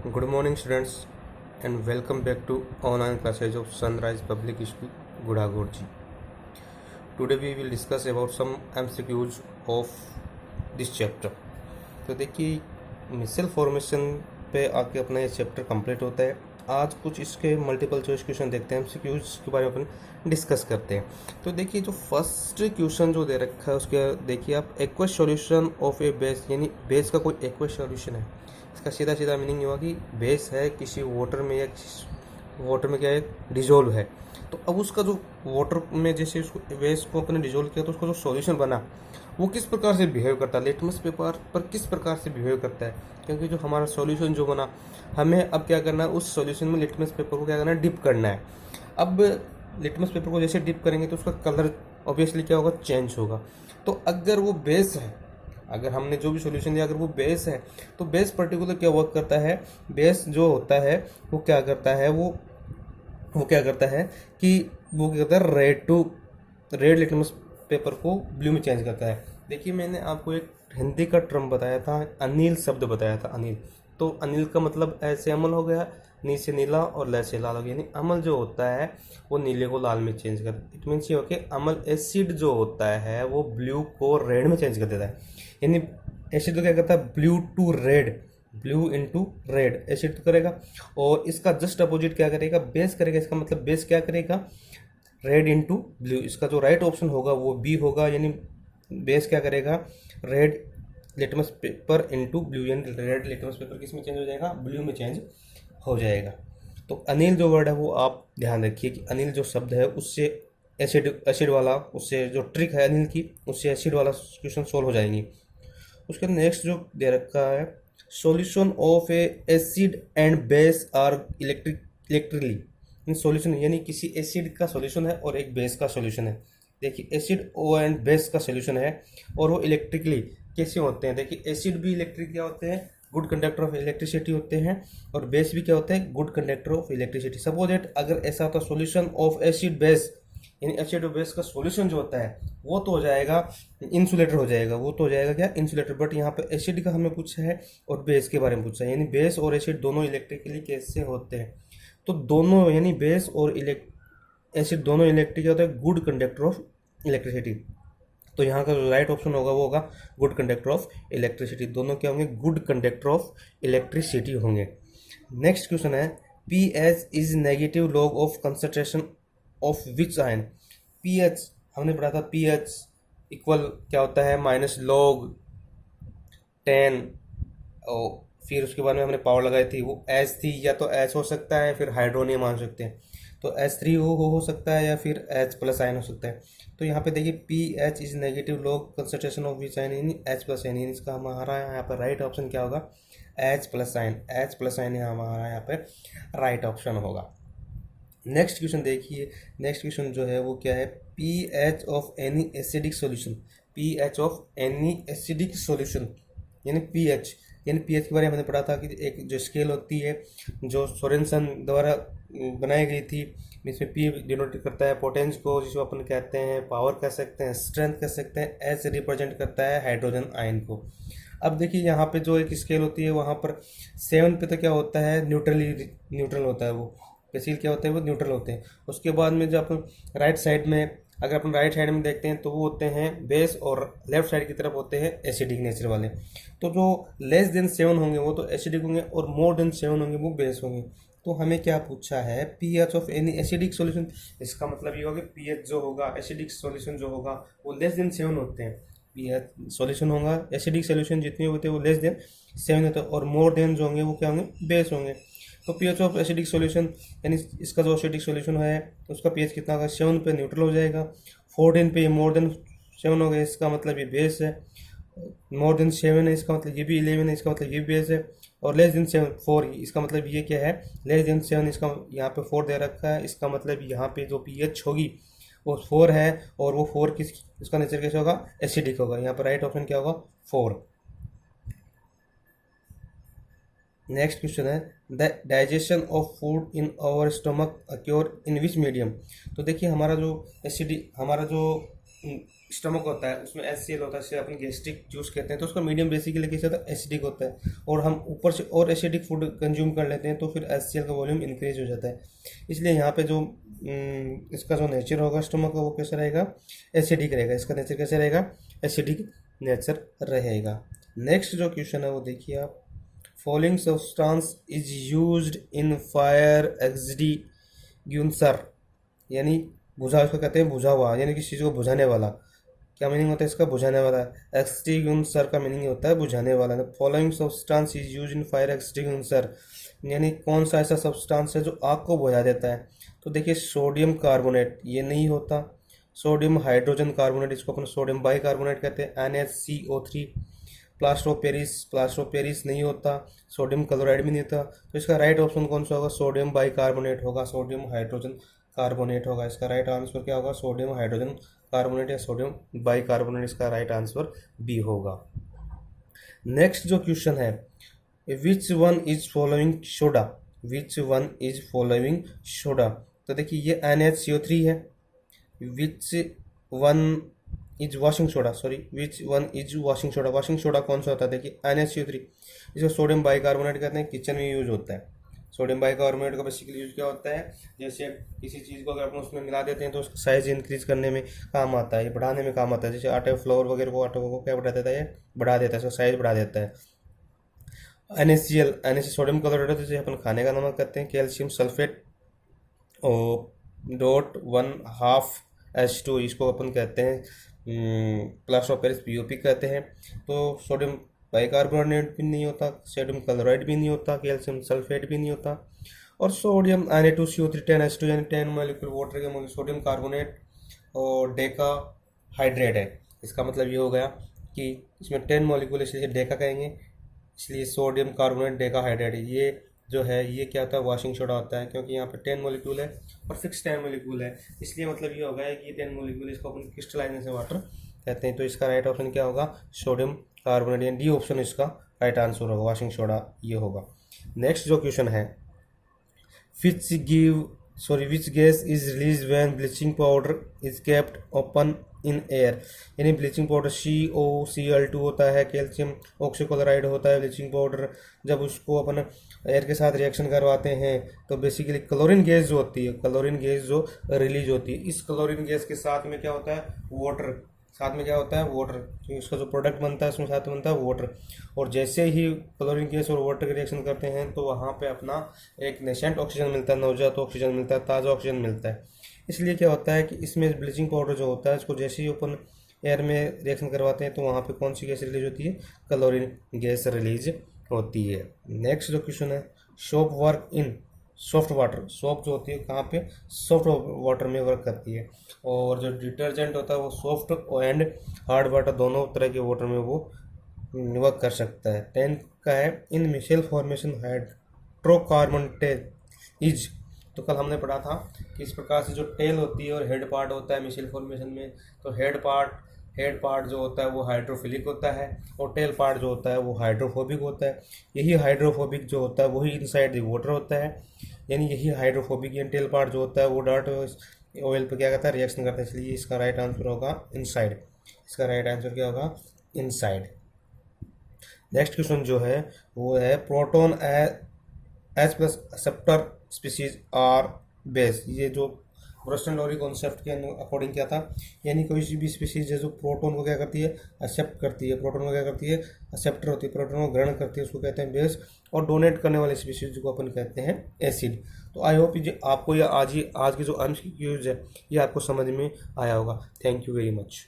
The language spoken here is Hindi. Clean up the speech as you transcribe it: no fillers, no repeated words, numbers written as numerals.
Good morning, students, and welcome back to online classes of Sunrise Public School, Gudagorji. Today we will discuss about some MCQs of this chapter. तो देखिए मिसल फॉर्मेशन पे आके अपना ये चैप्टर कंप्लीट होता है। आज कुछ इसके मल्टीपल चॉइस क्वेश्चन देखते हैं, एमसीक्यूज के बारे में अपन डिस्कस करते हैं। तो देखिए जो फर्स्ट क्वेश्चन जो दे रखा है उसके देखिए आप aqueous solution of A base, यानी बेस का कोई एक्वस सॉल्यूशन है। इसका सीधा सीधा मीनिंग हुआ कि बेस है किसी वाटर में या वाटर में क्या है डिजोल्व है। तो अब उसका जो वाटर में जैसे उसको बेस को अपने डिजोल्व किया तो उसका जो सॉल्यूशन बना वो किस प्रकार से बिहेव करता है, लिटमस पेपर पर किस प्रकार से बिहेव करता है। क्योंकि जो हमारा सॉल्यूशन जो बना हमें अब क्या करना है, उस सॉल्यूशन में लिटमस पेपर को क्या करना है, डिप करना है। अब लिटमस पेपर को जैसे डिप करेंगे तो उसका कलर ऑब्वियसली क्या होगा, चेंज होगा। तो अगर वो बेस है, अगर हमने जो भी सॉल्यूशन दिया अगर वो बेस है तो बेस पर्टिकुलर क्या वर्क करता है, बेस जो होता है वो क्या करता है, वो क्या करता है कि वो क्या करता है, रेड लिटमस पेपर को ब्लू में चेंज करता है। देखिए मैंने आपको एक हिंदी का टर्म बताया था, अनिल शब्द बताया था, अनिल। तो अनिल का मतलब ऐसे अमल हो गया, नी से नीला और लै से लाल हो गया, यानी अमल जो होता है वो नीले को लाल में चेंज कर, इट मीन्स ये हो कि अमल एसिड जो होता है वो ब्लू को रेड में चेंज कर देता है। यानी एसिड तो क्या करता है, blue to red, blue into red acid तो करेगा। और इसका जस्ट अपोजिट क्या करेगा, बेस करेगा। इसका मतलब बेस क्या करेगा, रेड इंटू ब्लू। इसका जो राइट ऑप्शन होगा वो बी होगा, यानी बेस क्या करेगा, red litmus paper into blue, यानी रेड लिटमस पेपर किस में चेंज हो जाएगा, ब्लू में चेंज हो जाएगा। तो अनिल जो वर्ड है वो आप ध्यान रखिए कि अनिल जो शब्द है उससे एसिड वाला, उससे जो ट्रिक है अनिल की उससे एसिड वाला क्वेश्चन सोल्व हो जाएंगी। उसके नेक्स्ट जो दे रखा है, solution of a acid and base are electrically solution, यानी किसी एसिड का सॉल्यूशन है और एक बेस का सॉल्यूशन है। देखिए एसिड ओ एंड बेस का सॉल्यूशन है और वो इलेक्ट्रिकली कैसे होते हैं। देखिए एसिड भी इलेक्ट्रिक क्या होते हैं, गुड कंडक्टर ऑफ इलेक्ट्रिसिटी होते हैं, और बेस भी क्या होता है, good conductor of electricity. Suppose that अगर ऐसा होता सॉल्यूशन ऑफ एसिड बेस, यानी एसिड और बेस का सॉल्यूशन जो होता है वो तो हो जाएगा इंसुलेटर हो जाएगा, वो तो हो जाएगा क्या, इंसुलेटर। बट यहाँ पे एसिड का हमें पूछा है और बेस के बारे में पूछा है, यानी बेस और एसिड दोनों इलेक्ट्रिकली कैसे होते हैं। तो दोनों यानी बेस और एसिड दोनों इलेक्ट्रिक होता है, गुड कंडक्टर ऑफ इलेक्ट्रिसिटी। तो यहाँ का जो राइट ऑप्शन होगा वो होगा गुड कंडक्टर ऑफ इलेक्ट्रिसिटी। दोनों क्या होंगे, गुड कंडक्टर ऑफ इलेक्ट्रिसिटी होंगे। नेक्स्ट क्वेश्चन है, P H is negative log of concentration of which ion. P H हमने पढ़ा था, पी एच इक्वल क्या होता है, माइनस लॉग 10, और फिर उसके बाद में हमने पावर लगाई थी वो एच थी, या तो एच हो सकता है फिर हाइड्रोनियम मान सकते हैं, तो H3 हो सकता है या फिर H प्लस आयन हो सकता है। तो यहाँ पे देखिए P H is negative log concentration of which ion, यानी H प्लस आयन, यानी इसका हमारा यहाँ पर राइट ऑप्शन क्या होगा, H plus ion. H plus ion हमारा यहाँ पे राइट ऑप्शन होगा। नेक्स्ट क्वेश्चन देखिए, नेक्स्ट क्वेश्चन जो है वो क्या है, P H of any acidic solution, P H of any acidic solution, यानी पी एच, यानी पीएच के बारे में हमने पढ़ा था कि एक जो स्केल होती है जो सोरेनसन द्वारा बनाई गई थी, इसमें पी डिनोट करता है पोटेंस को, जिसको अपन कहते हैं पावर कह सकते हैं, स्ट्रेंथ कह सकते हैं, एच रिप्रेजेंट करता है हाइड्रोजन आयन को। अब देखिए यहाँ पे जो एक स्केल होती है वहाँ पर 7 पे तो क्या होता है, न्यूट्रल होता है, वो बेसिल क्या होते हैं, वो न्यूट्रल होते हैं। उसके बाद में जो अपन राइट साइड में, अगर अपन राइट साइड में देखते हैं तो वो होते हैं बेस, और लेफ्ट साइड की तरफ होते हैं एसिडिक नेचर वाले। तो जो लेस देन 7 होंगे वो तो एसिडिक होंगे और मोर देन 7 होंगे वो बेस होंगे। तो हमें क्या पूछा है, pH of any acidic solution. इसका मतलब ये होगा पीएच जो होगा, एसिडिक सॉल्यूशन जो होगा वो लेस देन 7 होते हैं। पीएच सॉल्यूशन होगा, एसिडिक सॉल्यूशन जितने होते हैं वो लेस देन 7 होते हैं, और मोर देन जो होंगे वो क्या होंगे, बेस होंगे। तो पीएच ऑफ एसिडिक सॉल्यूशन, यानी इसका जो एसिडिक सॉल्यूशन है उसका पीएच कितना होगा, 7 पे न्यूट्रल हो जाएगा। 14 पे मोर देन 7 हो गया, इसका मतलब ये बेस है। मोर देन 7 है इसका मतलब ये भी 11 है, इसका मतलब ये बेस है। और लेस देन 7 4, इसका मतलब ये क्या है, लेस देन 7, इसका यहाँ पे 4 दे रखा है, इसका मतलब यहाँ पे जो पीएच होगी वो 4 है, और वो 4 किस, इसका नेचर कैसे होगा, एसिडिक होगा। यहाँ पर राइट ऑप्शन क्या होगा, 4। नेक्स्ट क्वेश्चन है, the digestion of food in our stomach occur in which medium. तो देखिए हमारा जो हमारा जो स्टमक होता है उसमें HCl होता है, जिसे अपन गैस्ट्रिक जूस कहते हैं, तो उसका मीडियम बेसिकली कैसे होता है, एसिडिक होता है, और हम ऊपर से और एसिडिक फूड कंज्यूम कर लेते हैं तो फिर HCl का वॉल्यूम इंक्रीज हो जाता है। इसलिए यहाँ पे जो इसका जो नेचर होगा स्टमक का वो कैसा रहेगा, एसिडिक रहेगा। इसका नेचर कैसे रहेगा, एसिडिक नेचर रहेगा। नेक्स्ट जो क्वेश्चन है वो देखिए आप, following substance is used in fire extinguisher, यानी बुझा उसको कहते हैं बुझा हुआ, यानी किसी चीज़ को बुझाने वाला। क्या मीनिंग होता है इसका, बुझाने वाला। एक्सटिंग्विशर का मीनिंग होता है बुझाने वाला। Following substance is use in fire extinguisher, यानी कौन सा ऐसा सब्सटेंस है जो आग को बुझा देता है। तो देखिए सोडियम कार्बोनेट ये नहीं होता, सोडियम हाइड्रोजन कार्बोनेट, इसको अपन सोडियम बाइकार्बोनेट कहते हैं, NaCO3। प्लास्टोपेरिस नहीं होता, सोडियम क्लोराइड भी नहीं होता। तो इसका राइट ऑप्शन कौन सा होगा, सोडियम बाइकार्बोनेट होगा, सोडियम हाइड्रोजन कार्बोनेट होगा। इसका राइट आंसर क्या होगा, सोडियम हाइड्रोजन कार्बोनेट या सोडियम बाइकार्बोनेट, इसका राइट आंसर बी होगा। नेक्स्ट जो क्वेश्चन है, which one is following soda, which one is following soda. तो देखिए ये NaCO3 है। Which one is washing soda, sorry which one is washing soda, washing soda कौन सा होता है, देखिए NaCO3। इसको सोडियम बाइकार्बोनेट कहते हैं, किचन में यूज होता है। सोडियम बाइकार्बोनेट का बेसिकली यूज क्या होता है, जैसे किसी चीज़ को अगर अपन उसमें मिला देते हैं तो उसका साइज इंक्रीज करने में काम आता है, ये बढ़ाने में काम आता है। जैसे आटे फ्लोर वगैरह को, आटे को क्या बढ़ा देता है, ये बढ़ा देता है, इसका साइज बढ़ा देता है। NaCl सोडियम क्लोराइड है, जिसे अपन खाने का नमक कहते हैं। कैल्शियम सल्फेट और .1/2H2, इसको अपन कहते हैं प्लास्टोपेरिस POP कहते हैं। तो सोडियम बाइकार्बोनेट भी नहीं होता, सोडियम क्लोराइड भी नहीं होता, कैल्शियम सल्फेट भी नहीं होता, और सोडियम Na2CO3 10H2 यानी 10 मॉलिक्यूल वाटर के सोडियम कार्बोनेट और डेका हाइड्रेट है। इसका मतलब ये हो गया कि इसमें 10 मॉलिक्यूल, इसलिए डेका कहेंगे, इसलिए सोडियम कार्बोनेट डेका हाइड्रेट। ये जो है ये क्या होता है, वॉशिंग सोडा होता है, क्योंकि यहाँ पे 10 मॉलिक्यूल है और फिक्स 10 मॉलिक्यूल है, इसलिए मतलब ये होगा कि 10 मॉलिक्यूल, इसको अपन क्रिस्टलाइजेशन वाटर कहते हैं। तो इसका राइट ऑप्शन क्या होगा, सोडियम कार्बोनेट, यानी डी ऑप्शन इसका राइट आंसर होगा, वॉशिंग सोडा ये होगा। नेक्स्ट जो क्वेश्चन है, which gas is release when bleaching powder is kept open in air, यानी ब्लीचिंग पाउडर COCl2 होता है, कैल्शियम ऑक्सीक्लोराइड होता है ब्लीचिंग पाउडर। जब उसको अपन एयर के साथ रिएक्शन करवाते हैं तो बेसिकली क्लोरीन गैस जो होती है, क्लोरीन गैस जो रिलीज होती है, इस क्लोरीन गैस के साथ में क्या होता है, वाटर, साथ में क्या होता है, वाटर, क्योंकि उसका जो प्रोडक्ट बनता है उसमें साथ में बनता है वाटर। और जैसे ही क्लोरीन गैस और वाटर के रिएक्शन करते हैं तो वहाँ पे अपना एक नेसेंट ऑक्सीजन मिलता है, नवजात ऑक्सीजन मिलता है, ताज़ा ऑक्सीजन मिलता है। इसलिए क्या होता है कि इसमें ब्लीचिंग पाउडर जो होता है इसको जैसे ही ओपन एयर में रिएक्शन करवाते हैं तो वहाँ पे कौन सी गैस रिलीज होती है, क्लोरीन गैस रिलीज होती है। नेक्स्ट जो क्वेश्चन है, soap work in soft water, soap जो होती है कहाँ पे, सॉफ्ट वाटर में वर्क करती है, और जो डिटर्जेंट होता है वो सॉफ्ट एंड हार्ड वाटर दोनों तरह के वाटर में वो वर्क कर सकता है। 10 का है, in Michelle formation hydrocarbon tail is. तो कल हमने पढ़ा था कि इस प्रकार से जो टेल होती है और हेड पार्ट होता है मिशेल फॉर्मेशन में, तो हेड पार्ट जो होता है वो हाइड्रोफिलिक होता है, और टेल पार्ट जो होता है वो हाइड्रोफोबिक होता है। यही हाइड्रोफोबिक जो होता है वही इनसाइड द वाटर होता है, यानी यही हाइड्रोफोबिक यानी टेल पार्ट जो होता है वो डार्ट ऑयल पर क्या करता है, रिएक्शन करता है, इसलिए इसका राइट आंसर होगा इनसाइड। इसका राइट आंसर क्या होगा, इनसाइड। नेक्स्ट क्वेश्चन जो है वो है, proton H+ acceptor species are base. ये जो ब्रोस्टन-लॉरी कॉन्सेप्ट के अकॉर्डिंग क्या था, यानी कोई भी स्पीसीज है जो प्रोटॉन को क्या करती है, एक्सेप्ट करती है, प्रोटॉन को क्या करती है, एक्सेप्टर होती है, प्रोटॉन को ग्रहण करती है, उसको कहते हैं बेस, और डोनेट करने वाले स्पीसीज को अपन कहते हैं एसिड। तो आई होप ये आपको आज की जो एमसीक्यूज है ये आपको समझ में आया होगा। Thank you very much.